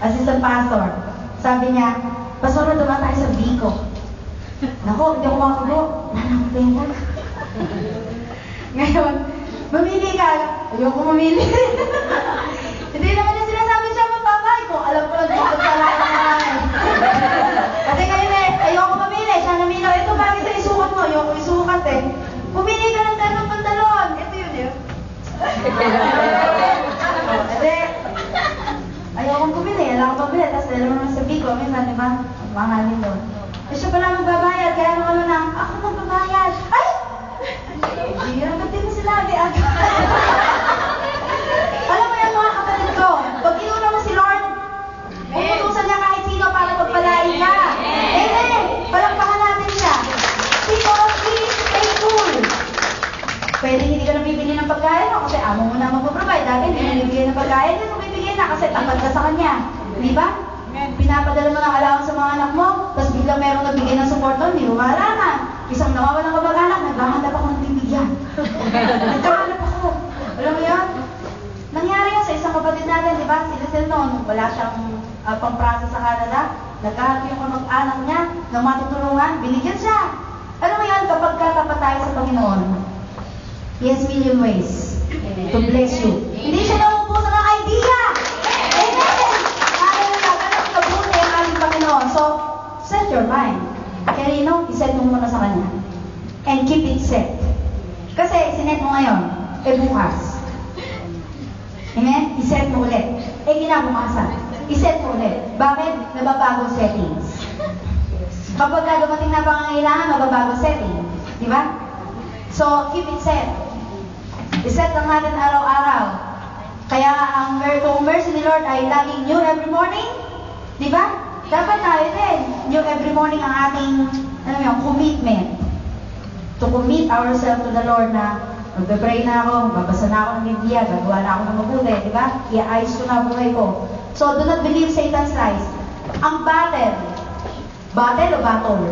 assistant pastor. Sabi niya, Pastor, dumaan tayo sa Bico. Naku, hindi ako makakulo. Nanang pera. Ngayon, mamili ka. Ayoko mamili. Hindi naman niya sinasabi siya mapapay ko. Alam ko lang dito sa lahat ng namin. Kasi ngayon ayoko mamili. Siya namili. Ito, bakit sa isukat mo? Ayoko isukat eh. Pumili ka ng tanong pantalon. Ito yun eh. Kasi, ayoko pumili. Alam ko pumili. Tapos dahil naman sa Bico, minsan, di ba? Mahalin doon. Eh, siya pala magbabayad. Kaya naman na, ako magbabayad. Ay! Hindi, ba't din mo sila? Alam mo yan mga kapatid ko, pag inuna mo si Lord, puputusan niya kahit sino para pagpalain ka. Amen! Palakpakan natin siya. Because He is faithful. Pwede hindi ka nabibili ng pagkain mo kasi amo mo na magpaprovide. Dati hindi na nabibigay ng pagkain, hindi mo bibigay na kasi tapat ka sa kanya. Di ba? Pinapadala mo ng allowance sa mga anak mo, tapos biglang merong nagbigay ng support doon, hindi mo maalaman. Isang nawawalan ka mag-anak, naghahanap ako ng bibigyan. Naghahanap ako. Alam mo yun? Nangyari yun sa isang kapatid natin, di ba? Sila noon, wala siyang pang-process sa Canada. Naghahanap yung kamag-anak niya ng matutulungan, binigyan siya. Alam mo yun, kapag katapat tayo sa Panginoon, He has million ways to bless you. Hindi siya nauubusan ng idea. Amen! Panginoon. So, set your mind. Kaya iset mo muna sa Kanya. And keep it set. Kasi, sinet mo ngayon, bukas. Amen? Iset mo ulit. Kinabukasan. Iset mo ulit. Bakit? Nababagong settings. Kapag dumating na pangangailangan, mababagong setting. Di ba? So, keep it set. Iset lang natin araw-araw. Kaya, kung mercy ni Lord ay laging new every morning, di ba? Dapat tayo din, new every morning ang ating, commitment. To commit ourselves to the Lord na magbe-pray na ako, magbabasa na ako ng Biblia, gagawa na ako ng mabuti, di ba? I-ayos ko na buhay ko. So, do not believe Satan's lies. Ang battle o battle?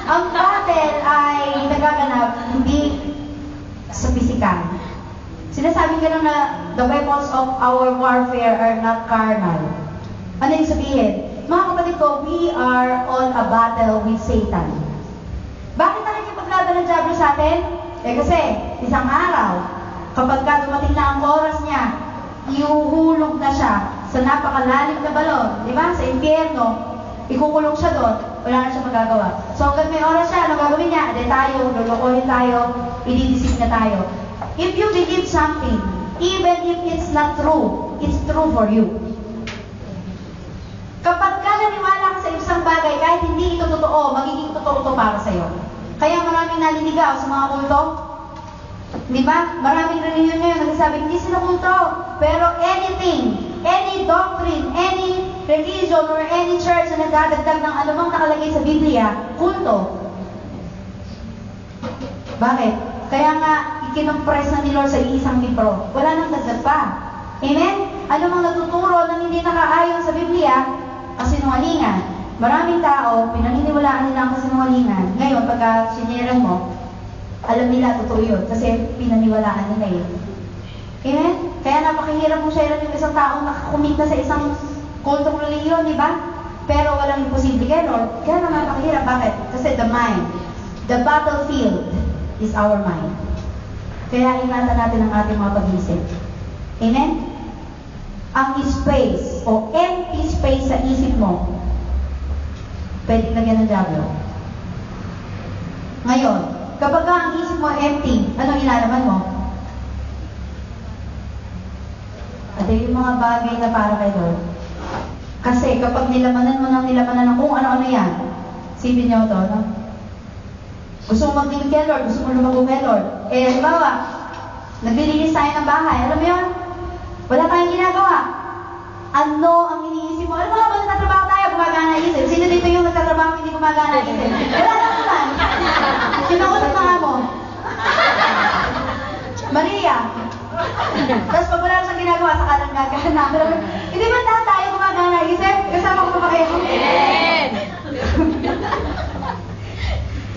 Ang battle ay nagaganap hindi sa pisikal. Sinasabi ka lang na the weapons of our warfare are not carnal. Ano yung sabihin? Mga kapatid ko, we are on a battle with Satan. Bakit nakikipaglaban ng diablo sa atin? Kasi, isang araw, kapag dumating na ang oras niya, ihuhulog na siya sa napakalalim na balon. Di ba? Sa impyerno, ikukulong siya doon, wala na siya magagawa. So, hanggang may oras siya, ano gagawin niya? Ade tayo, lulukohin tayo, ididisik na tayo. If you believe something, even if it's not true, it's true for you. Kapag ka naniwala ka sa isang bagay, kahit hindi ito totoo, magiging totoo ito para sa'yo. Kaya maraming naliligaw sa mga kulto. Di ba? Maraming religion ngayon nagsasabi, hindi sila kulto. Pero anything, any doctrine, any religion, or any church na nagdadagdag ng anumang nakalagay sa Biblia, kulto. Bakit? Kaya nga, ikinompress na ni Lord sa iisang libro. Wala nang dagdag pa. Amen? Ano mang natuturo ng hindi nakaayon sa Biblia, kasinungalingan. Maraming tao, pinaniniwalaan nila ang kasinungalingan. Ngayon, pagka siniran mo, alam nila, totoo yun. Kasi pinaniwalaan nila yun. Amen? Kaya napakahirap mong sharean yung isang taong nakakumit na sa isang kultong reliyon, di ba? Pero walang imposible kay Lord. Kaya naman napakahirap. Bakit? Kasi the mind, the battlefield is our mind. Kaya ingatan natin ang ating mga pag-isip. Amen? Ang space o empty space sa isip mo, pwede lagyan ng diablo. Ngayon, kapag ang isip mo empty, anong ilalaman mo? At yung mga bagay na para kay Lord. Kasi kapag nilamanan mo ng kung ano-ano yan, sipin niyo ito, no? Gusto mo magdilig kay Lord, gusto mo lumago kay Lord. Halimbawa, naglilinis tayo ng bahay, alam mo yun? Wala tayong ginagawa. Ano ang iniisip mo? Alam mo ba nagtatrabaho tayo, gumagana ang isip? Sino dito yung nagtatrabaho, hindi gumagana ang isip? Wala lang naman. Kinausap na nga mo. Maria. Tapos pag wala siyang ginagawa, saka lang gagana. Hindi ba lahat tayo gumagana ang isip? Kasama ko ba kayo?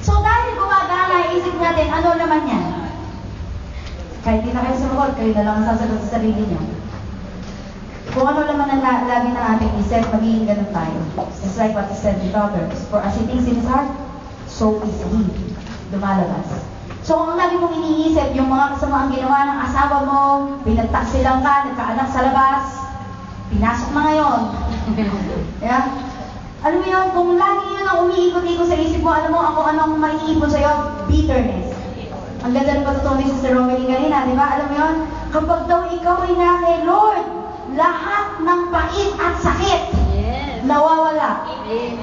So dahil gumagana ang isip natin, ano naman yan? Kahit di na kayo sumagot, kayo na lang ang sasagot sa sarili niya. Kung ano naman ang lagi ng ating isip, magiging ganun tayo. It's like what is said in Proverbs. For as he thinks in his heart, so is he. Lumalabas. So kung ang lagi mong iniisip, yung mga kasamaang ginawa ng asawa mo, pinagtaksilang ka, nagkaanak sa labas, pinasok na ngayon. Yeah? Alam mo yun, kung lagi yun ang umiikot-ikot sa isip mo, alam mo kung anong maiipon sa'yo? Bitterness. Ang ganda ng patutunan ni Sister Romeline kanina, di ba? Alam mo yun, kapag daw ikaw ay na kay Lord, lahat ng pait at sakit nawawala.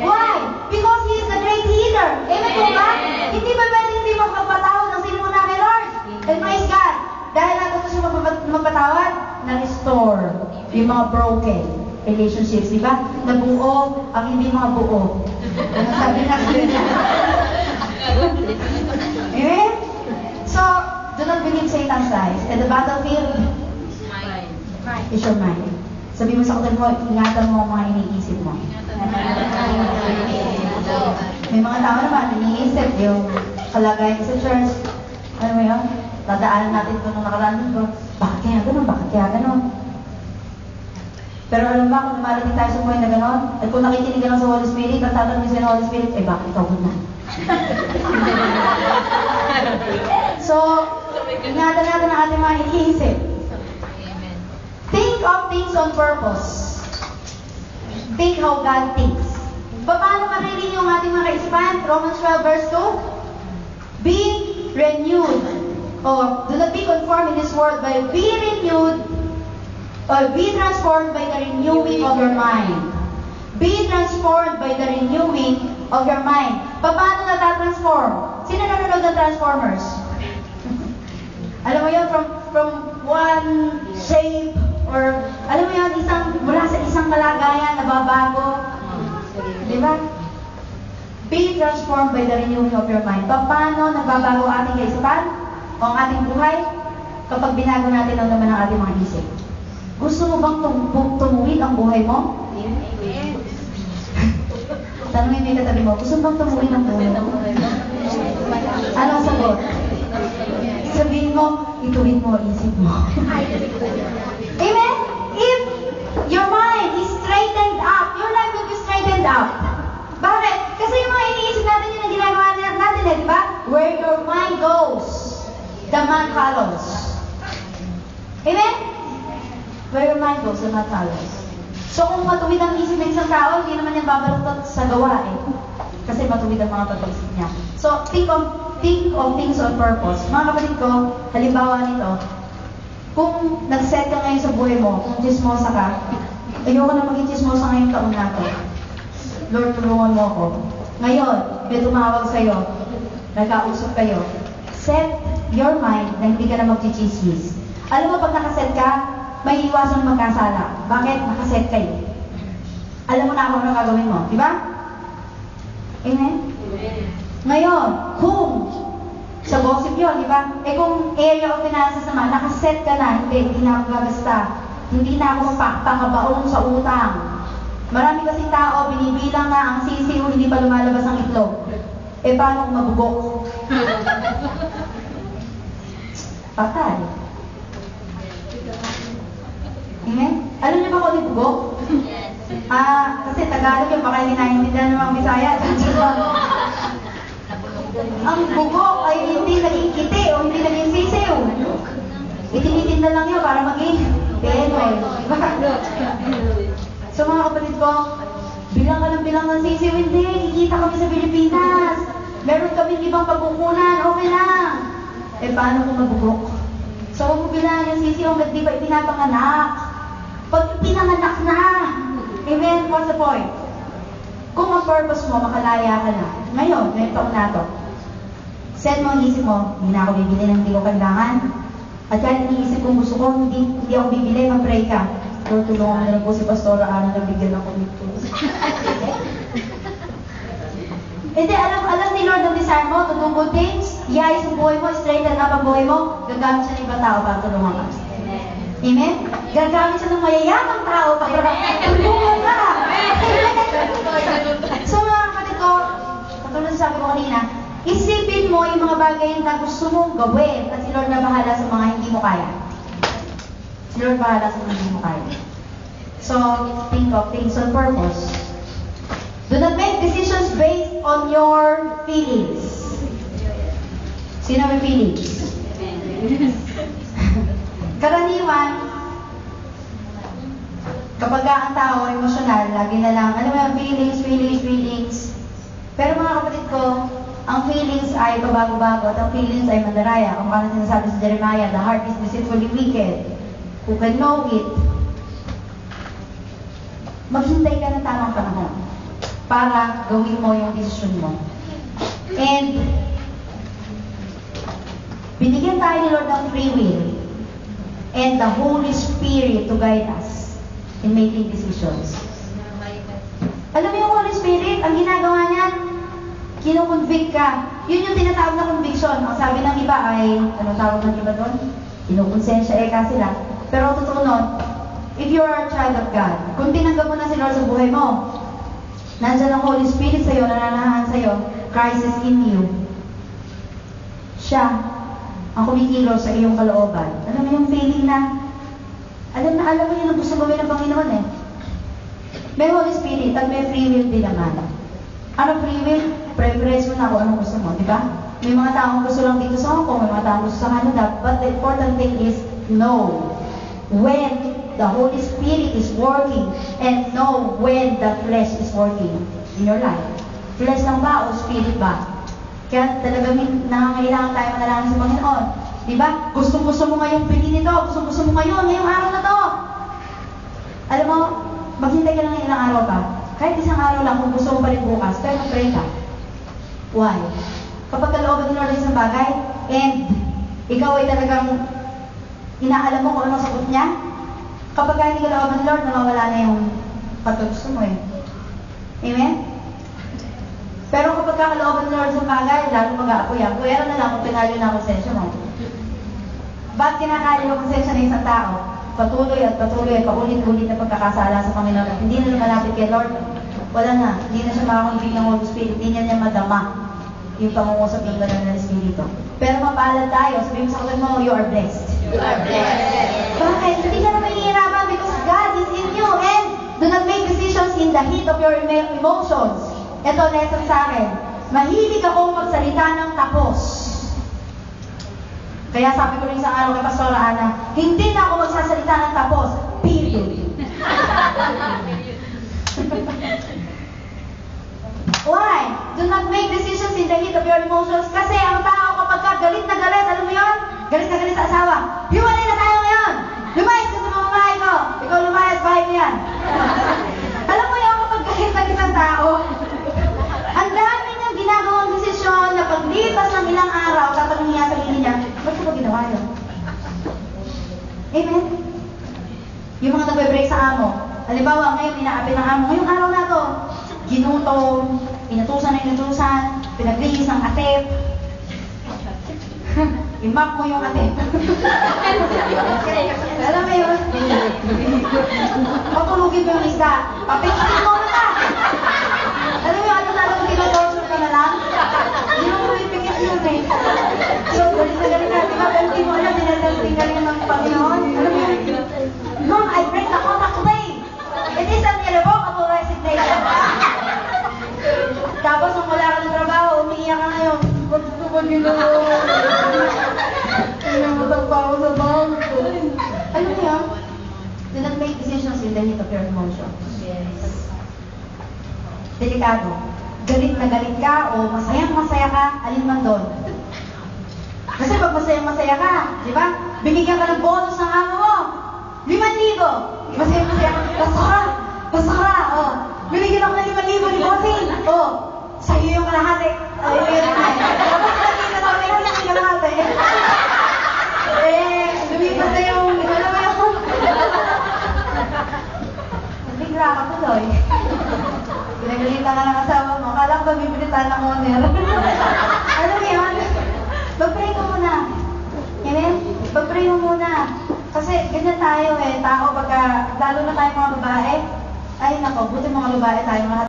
Why? Because He is the great healer. Amen po ba? Hindi ba pwede hindi magpapatawad ang sino mo na kay Lord? And praise God. Dahil natuto siya magpatawad, na-restore yung mga broken relationships, di ba? Nabuo ang hindi mga buo. Ano sabi na kanina? Amen? So, do not believe Satan's lies. And the battlefield is your mind. Sabi mo sa kutin mo, ingatan mo ang mga iniisip mo. May mga tao naman, iniisip yung kalagayan sa church. Ano mo yun? Dadaanan natin ito nung nakaraan ko. Bakit kaya ganun? Bakit kaya ganun? Pero alam ba, kung lumarating tayo sa point na gano'n, at kung nakikinig ka lang sa Holy Spirit, at tatanungin sa'yo ng Holy Spirit, eh bakit ikaw na? So, ingatan natin ang ating mga iniisip. Think of things on purpose. Think how God thinks. Paano marilin yung ating mga kaisipan? Romans 12 verse 2. Be renewed. Or, do not be conformed in this world, but be renewed or be transformed by the renewing of your mind. Be transformed by the renewing of your mind. Paano natatransform? Sino nanonood ng Transformers? Alam mo yun, from one shape, or alam mo yun, mula sa isang kalagayan, nababago. Di ba? Be transformed by the renewing of your mind. Paano nagbabago ang ating kaisipan o ang ating buhay? Kapag binago natin ang laman ng ating mga isip. Gusto mo bang tumuwid ang buhay mo? Tanungin mo yung katabi mo, gusto mo bang tumuwid ang buhay mo? Anong sagot? Sabihin mo, ituwid mo ang isip mo. Amen? If your mind is straightened up, your life will be straightened up. Bakit? Kasi yung mga iniisip natin yun ang ginagawa natin, di ba? Where your mind goes, the man follows. Amen? Where your mind goes, the man follows. So kung matuwid ang isip ng isang tao, hindi naman yan babaluktot sa gawa eh. Kasi matuwid ang mga pag-isip niya. So, think of things on purpose. Mga kapatid ko, halimbawa nito, kung nag-set ka ngayon sa buhay mo, kung chismosa ka, ayoko na maging chismosa ngayong taon na to. Lord, tulungan mo ako. Ngayon, may tumawag sa'yo, nagkausap kayo, set your mind na hindi ka na mag-chismis. Alam mo, pag nakaset ka, may iwasan magkasala. Bakit? Nakaset kayo. Alam mo na ano gagawin mo. Di ba? Amen? Ngayon, kung sa gossip yun, di ba? Eh kung area of finances naman, nakaset ka na, hindi na ako gagasta. Hindi na ako magpakabaon sa utang. Marami kasi tao, binibilang na ang sisiw, hindi pa lumalabas ang itlog. Eh paano kung mabubok? Patay. Amen? Alam niyo ba kung ano bubok? Kasi Tagalog yung baka hindi naiintindihan ng mga Bisaya. Ang bubok ay hindi naging kiti o hindi naging sisiw. Itinitinda lang yun para maging penoy. So mga kapatid ko, bilang ka ng bilang ng sisiw, hindi. Kikita kami sa Pilipinas. Meron kami ibang pagkukunan, okay lang. Eh paano kung mabubok? So huwag mo bilang yung sisiw hanggang di ba ipinapanganak. Pag pinanganak na, amen, what's the point? Kung ang purpose mo, makalaya ka na. Ngayon, ngayong taon na to, set mo ang isip mo, hindi na ako bibili ng hindi ko kailangan. At kahit iniisip kong gusto ko, hindi ako bibili, mag-pray ka. Lord, tulungan mo na lang po si Pastora Ana na bigyan ako nito. Hindi, alam ni Lord ang desire mo, to do good things, iayos ang buhay mo, straighten up ang buhay mo, gagamit siya ng ibang tao para tulungan ka. Amen? Gagamit siya ng mayayamang tao para tulungan ka. So mga kapatid ko, katulad sabi ko kanina, isipin mo yung mga bagay na gusto mong gawin at si Lord na bahala sa mga hindi mo kaya. Si Lord bahala sa mga hindi mo kaya. So, think of things on purpose. Do not make decisions based on your feelings. Sino may feelings? Karaniwan, kapag ang tao emosyonal, lagi na lang, ano ba, feelings. Pero mga kapatid ko, ang feelings ay pabago-bago at ang feelings ay mandaraya. Kung paano sinasabi sa Jeremiah, the heart is deceitfully wicked. Who can know it? Maghintay ka ng tamang panahon para gawin mo yung desisyon mo. And binigyan tayo ni Lord ng free will and the Holy Spirit to guide us in making decisions. Alam mo yung Holy Spirit, ang ginagawa niyan, kinukonvict ka. Yun yung tinatawag na conviction. Ang sabi ng iba ay, anong tawag ng iba doon? Kinukonsensya ka sila. Pero totoo nun, if you are a child of God, kung tinanggap mo na si Lord sa buhay mo, nandiyan ang Holy Spirit sa'yo, nananahan sa'yo, Christ is in you. Siya ang kumikilos sa iyong kalooban. Alam mo yung feeling na, alam mo yun ang gusto gawin ng Panginoon eh. May Holy Spirit at may free will din naman. Ano free will? Preference mo na kung anong gusto mo, di ba? May mga taong gusto lang dito sa Hong Kong, may mga taong gusto sa Canada, but the important thing is know when the Holy Spirit is working and know when the flesh is working in your life. Flesh lang ba o spirit ba? Kaya talagang nangangailangan tayo manalangin sa Panginoon. Di ba? Gusto mo ngayong bilhin ito, gusto mo ngayong araw na to. Alam mo, maghintay ka lang ng ilang araw pa. Kahit isang araw lang, kung gusto mo pa rin bukas, pero mag-pray ka. Why? Kapag kalooban ni Lord isang bagay, and ikaw ay talagang inaalam mo kung anong sagot niya, kapag hindi kalooban ni Lord, nawawala na yung pagkagusto mo eh. Amen? Pero kapag kalooban ni Lord isang bagay, lalo mag-aapoy-apoy. Pwera na lang kung pinalo na konsensya mo. Ba't kinakali mo konsensya ng isang tao? Patuloy at paulit-ulit na pagkakasala sa Panginoon at hindi na lumalapit kay Lord, wala na. Hindi na siya makakonfig ng Holy Spirit. Hindi niya madama yung pangungusap ng banal na Espiritu. Pero mapalad tayo. Sabihin mo sa kapatid mo, you are blessed. You are blessed. Bakit? Hindi ka na mahihirapan because God is in you and do not make decisions in the heat of your emotions. Ito, lesson sa akin. Mahilig akong magsalita ng tapos. Kaya sabi ko rin isang araw kay Pastora Ana, hindi na ako magsasalita ng tapos. Period. Why? Do not make decisions in the heat of your emotions. Kasi ang tao kapag galit na galit, alam mo yun? Galit na galit sa asawa. Hiwalay na tayo ngayon! Lumayas ka sa mga bahay ko! Ikaw lumayas, bahay mo yan! Alam mo yun, kapag galit na isang tao, ang dami niyang ginagawang desisyon na paglipas ng ilang araw, tatanungin niya sa sarili niya, ba't ko ba ginawa yun? Amen? Yung mga nagbe-break sa amo. Halimbawa, ngayon inaapin ng amo. Ngayong araw na to, ginutong, inutusan, pinaglinis ng atep. I-map mo yung atep. Alam mo yun? Patulugin mo yung isda. Papiksin mo na! Alam mo yung ano talagang tinotorture ka na lang? Hindi mo pumipikit yun eh. So, galit na galit na. Diba? Pero di mo alam, dinadating ka rin ng Panginoon. Alam mo yun? Mom, I break the contract today. It is an irrevocable resignation. Tapos nung wala ka ng trabaho, umiiyak ka ngayon. Ba't ko ba ginawa? Pinamutang pa ako sa bangko. Ano yun? Do not make decisions in the heat of your emotions. Yes. Delikado. Galit na galit ka o masayang-masaya ka, alin man doon. Kasi pag masayang-masaya ka, di ba? Binigyan ka ng bonus ng amo mo. 5,000. Masayang-masaya ka. Basta ka. Oh. Binigyan ako ng 5,000 ni Bossing. Oh. Sa'yo yung kalahati. Ay, yun na. Tapos nakita na ako yung kalahati. Lumipas na yung, alam mo yung, bigla ka tuloy. Pinagalitan ka ng asawa mo. Kala ko ba bibilitan ng owner? Alam mo yun? Mag-pray ka muna. Amen? Mag-pray mo muna. Kasi ganyan tayo eh. Tao pagka, lalo na tayo mga babae. Ay nako, buti mga babae tayo.